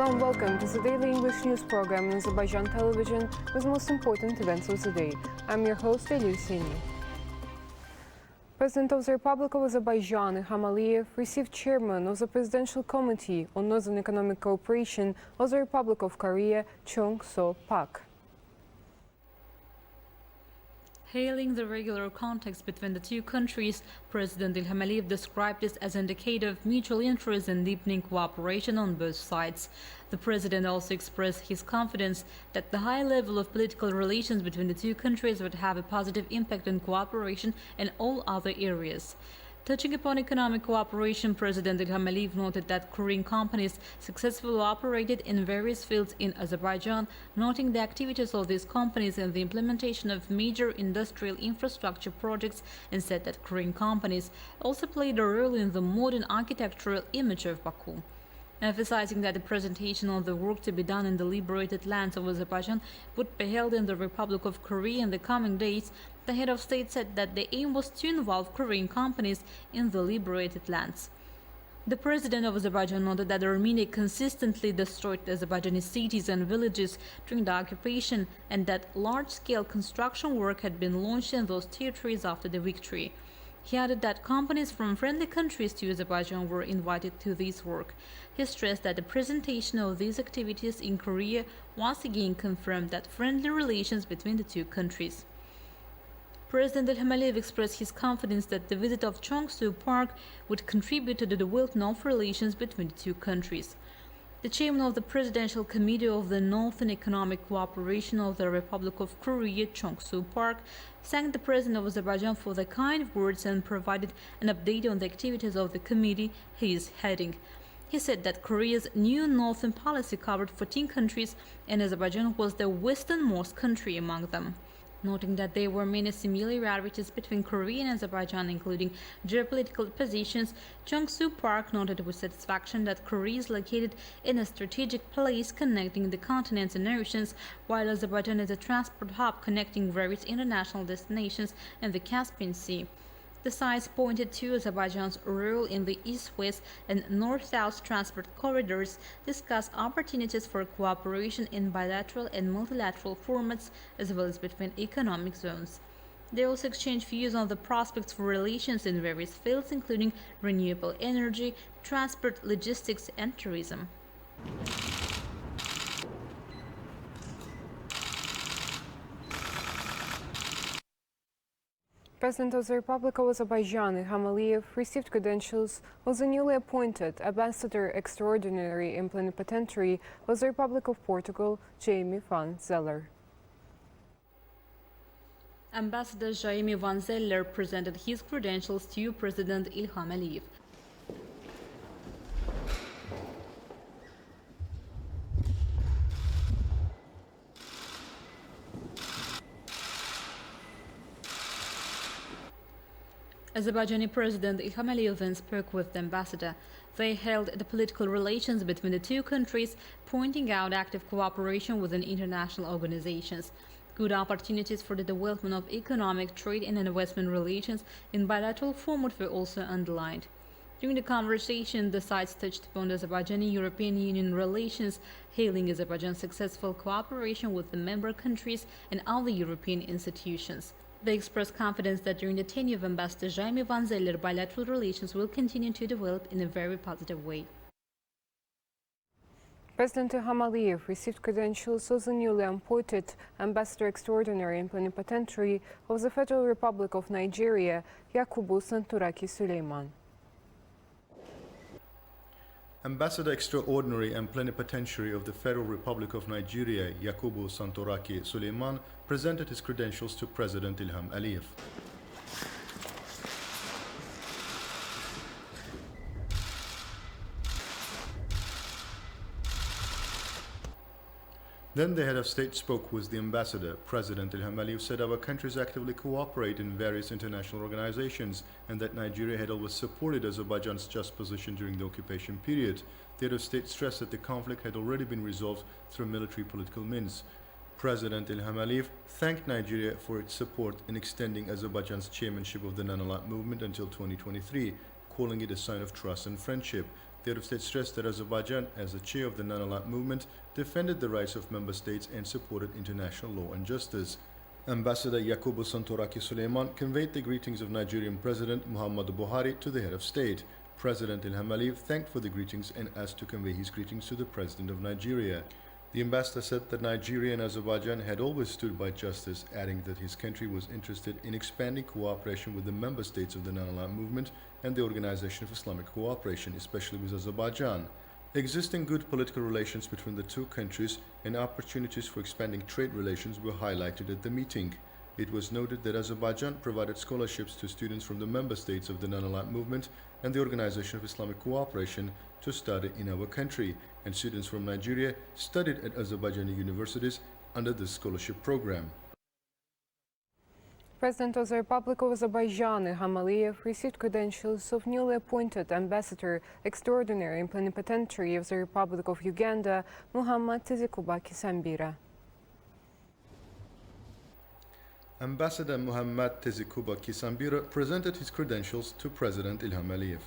Hello and welcome to the daily English news program on Azərbaycan Television with the most important events of the day. I'm your host, Elise. President of the Republic of Azerbaijan, Ilham Aliyev, received chairman of the Presidential Committee on Northern Economic Cooperation of the Republic of Korea, Chung So-pak. Hailing the regular contacts between the two countries, President Ilham Aliyev described this as an indicator of mutual interest and deepening cooperation on both sides. The president also expressed his confidence that the high level of political relations between the two countries would have a positive impact on cooperation in all other areas. Touching upon economic cooperation, President Ilham Aliyev noted that Korean companies successfully operated in various fields in Azerbaijan, noting the activities of these companies in the implementation of major industrial infrastructure projects, and said that Korean companies also played a role in the modern architectural image of Baku. Emphasizing that the presentation of the work to be done in the liberated lands of Azerbaijan would be held in the Republic of Korea in the coming days, the head of state said that the aim was to involve Korean companies in the liberated lands. The president of Azerbaijan noted that Armenia consistently destroyed Azerbaijani cities and villages during the occupation, and that large-scale construction work had been launched in those territories after the victory. He added that companies from friendly countries to Azerbaijan were invited to this work. He stressed that the presentation of these activities in Korea once again confirmed that friendly relations between the two countries. President Ilham Aliyev expressed his confidence that the visit of Chung So-pak would contribute to the development of relations between the two countries. The chairman of the Presidential Committee of the Northern Economic Cooperation of the Republic of Korea, Chung So-pak, thanked the President of Azerbaijan for the kind words and provided an update on the activities of the committee he is heading. He said that Korea's new northern policy covered 14 countries and Azerbaijan was the westernmost country among them. Noting that there were many similarities between Korea and Azerbaijan, including geopolitical positions, Chung So-pak noted with satisfaction that Korea is located in a strategic place connecting the continents and oceans, while Azerbaijan is a transport hub connecting various international destinations in the Caspian Sea. The sides pointed to Azerbaijan's role in the east-west and north-south transport corridors, discussed opportunities for cooperation in bilateral and multilateral formats, as well as between economic zones. They also exchanged views on the prospects for relations in various fields, including renewable energy, transport, logistics, and tourism. President of the Republic of Azerbaijan, Ilham Aliyev, received credentials of the newly appointed Ambassador Extraordinary and Plenipotentiary of the Republic of Portugal, Jaime van Zeller. Ambassador Jaime van Zeller presented his credentials to President Ilham Aliyev. Azerbaijani President Ilham Aliyev then spoke with the ambassador. They held the political relations between the two countries, pointing out active cooperation within international organizations. Good opportunities for the development of economic, trade and investment relations in bilateral format were also underlined. During the conversation, the sides touched upon the Azerbaijani-European Union relations, hailing Azerbaijan's successful cooperation with the member countries and other European institutions. They expressed confidence that during the tenure of Ambassador Jaime van Zeller, bilateral relations will continue to develop in a very positive way. President Ilham Aliyev received credentials of the newly appointed Ambassador Extraordinary and Plenipotentiary of the Federal Republic of Nigeria, Yakubu Santuraki Suleiman. Ambassador Extraordinary and Plenipotentiary of the Federal Republic of Nigeria, Yakubu Santuraki Suleiman, presented his credentials to President Ilham Aliyev. Then the head of state spoke with the ambassador. President Ilham Aliyev said our countries actively cooperate in various international organizations and that Nigeria had always supported Azerbaijan's just position during the occupation period. The head of state stressed that the conflict had already been resolved through military political means. President Ilham Aliyev thanked Nigeria for its support in extending Azerbaijan's chairmanship of the non-aligned movement until 2023, calling it a sign of trust and friendship. The head of state stressed that Azerbaijan, as the chair of the non-aligned movement, defended the rights of member states and supported international law and justice. Ambassador Yakubu Santoraki Suleiman conveyed the greetings of Nigerian President Muhammadu Buhari to the head of state. President Ilham Aliyev thanked for the greetings and asked to convey his greetings to the President of Nigeria. The ambassador said that Nigeria and Azerbaijan had always stood by justice, adding that his country was interested in expanding cooperation with the member states of the non-aligned movement and the Organization of Islamic Cooperation, especially with Azerbaijan. Existing good political relations between the two countries and opportunities for expanding trade relations were highlighted at the meeting. It was noted that Azerbaijan provided scholarships to students from the member states of the non-aligned movement and the Organization of Islamic Cooperation to study in our country, and students from Nigeria studied at Azerbaijani universities under this scholarship program. President of the Republic of Azerbaijan, Ilham Aliyev, received credentials of newly appointed Ambassador Extraordinary and Plenipotentiary of the Republic of Uganda, Muhammad Tezikuba Kisambira. Ambassador Muhammad Tezikuba Kisambira presented his credentials to President Ilham Aliyev.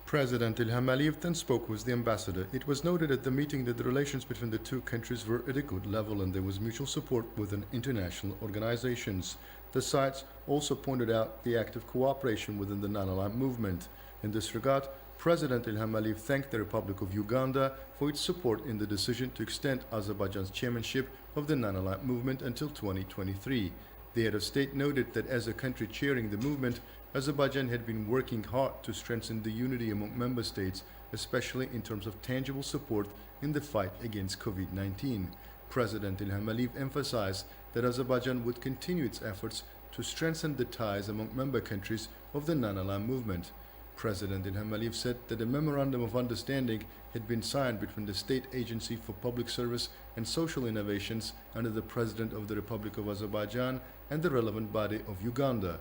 President Ilham Aliyev then spoke with the ambassador. It was noted at the meeting that the relations between the two countries were at a good level and there was mutual support within international organizations. The sites also pointed out the active cooperation within the non-aligned movement. In this regard, President Ilham Aliyev thanked the Republic of Uganda for its support in the decision to extend Azerbaijan's chairmanship of the non-aligned movement until 2023. The head of state noted that as a country chairing the movement, Azerbaijan had been working hard to strengthen the unity among member states, especially in terms of tangible support in the fight against COVID-19. President Ilham Aliyev emphasized that Azerbaijan would continue its efforts to strengthen the ties among member countries of the non-aligned movement. President Ilham Aliyev said that a memorandum of understanding had been signed between the State Agency for Public Service and Social Innovations under the President of the Republic of Azerbaijan and the relevant body of Uganda.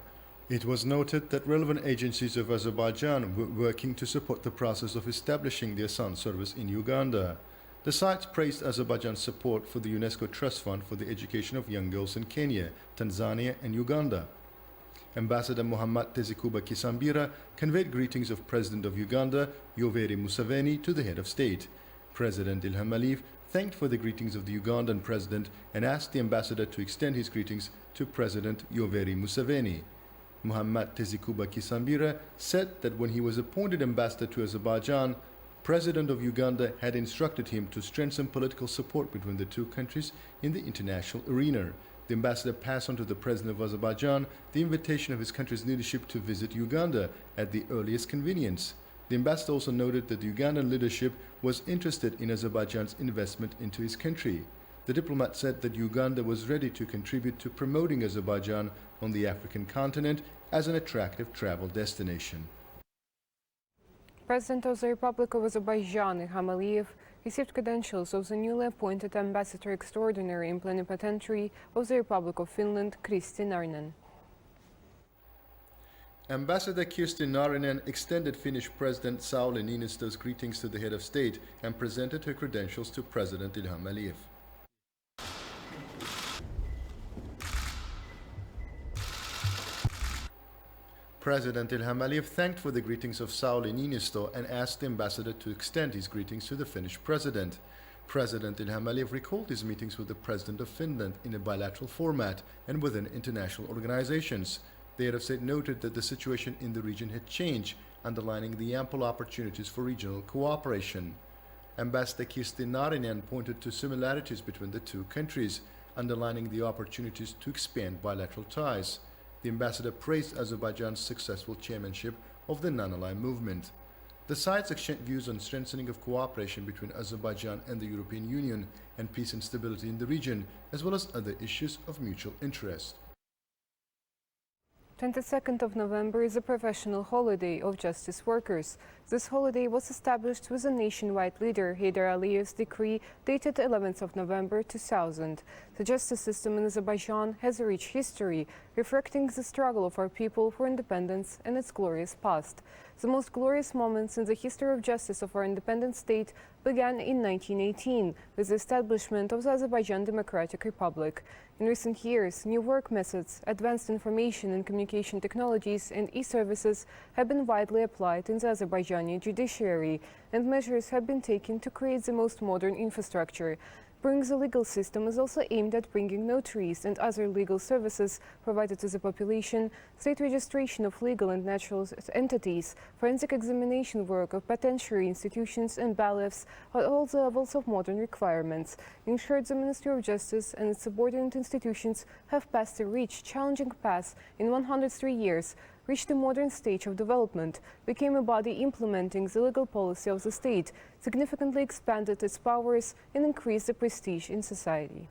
It was noted that relevant agencies of Azerbaijan were working to support the process of establishing the Asan service in Uganda. The sites praised Azerbaijan's support for the UNESCO Trust Fund for the education of young girls in Kenya, Tanzania and Uganda. Ambassador Muhammad Tezikuba Kisambira conveyed greetings of President of Uganda, Yoweri Museveni, to the head of state. President Ilham Aliyev thanked for the greetings of the Ugandan president and asked the ambassador to extend his greetings to President Yoweri Museveni. Muhammad Tezikuba Kisambira said that when he was appointed ambassador to Azerbaijan, President of Uganda had instructed him to strengthen political support between the two countries in the international arena. The ambassador passed on to the President of Azerbaijan the invitation of his country's leadership to visit Uganda at the earliest convenience. The ambassador also noted that the Ugandan leadership was interested in Azerbaijan's investment into his country. The diplomat said that Uganda was ready to contribute to promoting Azerbaijan on the African continent as an attractive travel destination. President of the Republic of Azerbaijan, Ilham Aliyev, received credentials of the newly appointed Ambassador Extraordinary and Plenipotentiary of the Republic of Finland, Kristi Narinen. Ambassador Kirsti Narinen extended Finnish President Sauli Niinistö's greetings to the head of state and presented her credentials to President Ilham Aliyev. President Ilham Aliyev thanked for the greetings of Sauli Niinistö and asked the ambassador to extend his greetings to the Finnish president. President Ilham Aliyev recalled his meetings with the President of Finland in a bilateral format and within international organizations. The head of state noted that the situation in the region had changed, underlining the ample opportunities for regional cooperation. Ambassador Kirsti Narinen pointed to similarities between the two countries, underlining the opportunities to expand bilateral ties. The ambassador praised Azerbaijan's successful chairmanship of the non-aligned movement. The sides exchanged views on strengthening of cooperation between Azerbaijan and the European Union and peace and stability in the region, as well as other issues of mutual interest. 22nd of November is a professional holiday of justice workers. This holiday was established with a nationwide leader, Heydar Aliyev's decree dated 11th of November 2000. The justice system in Azerbaijan has a rich history, reflecting the struggle of our people for independence and its glorious past. The most glorious moments in the history of justice of our independent state began in 1918 with the establishment of the Azerbaijan Democratic Republic. In recent years, new work methods, advanced information and communication technologies, and e-services have been widely applied in the Azerbaijani judiciary, and measures have been taken to create the most modern infrastructure. Bringing the legal system is also aimed at bringing notaries and other legal services provided to the population, state registration of legal and natural entities, forensic examination work of penitentiary institutions and bailiffs at all the levels of modern requirements, ensured the Ministry of Justice and its subordinate institutions have passed a rich, challenging path in 103 years, reached a modern stage of development, became a body implementing the legal policy of the state, significantly expanded its powers, and increased the prestige in society.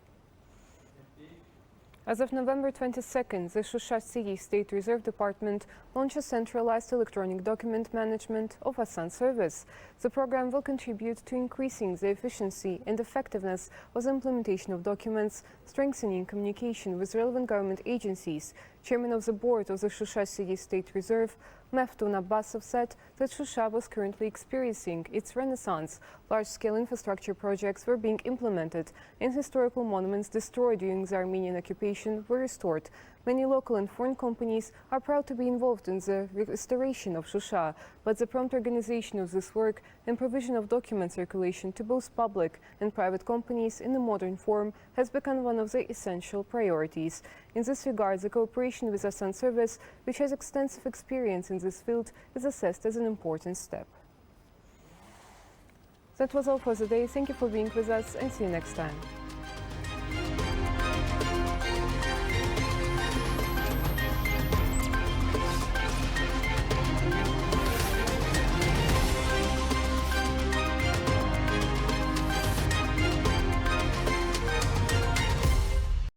As of November 22nd, the Shusha City State Reserve Department launched a centralized electronic document management of Asan service. The program will contribute to increasing the efficiency and effectiveness of the implementation of documents, strengthening communication with relevant government agencies. Chairman of the board of the Shusha City State Reserve, Meftun Abbasov, said that Shusha was currently experiencing its renaissance. Large-scale infrastructure projects were being implemented, and historical monuments destroyed during the Armenian occupation were restored. Many local and foreign companies are proud to be involved in the restoration of Shusha, but the prompt organization of this work and provision of document circulation to both public and private companies in a modern form has become one of the essential priorities. In this regard, the cooperation with Asan Service, which has extensive experience in this field, is assessed as an important step. That was all for today. Thank you for being with us and see you next time.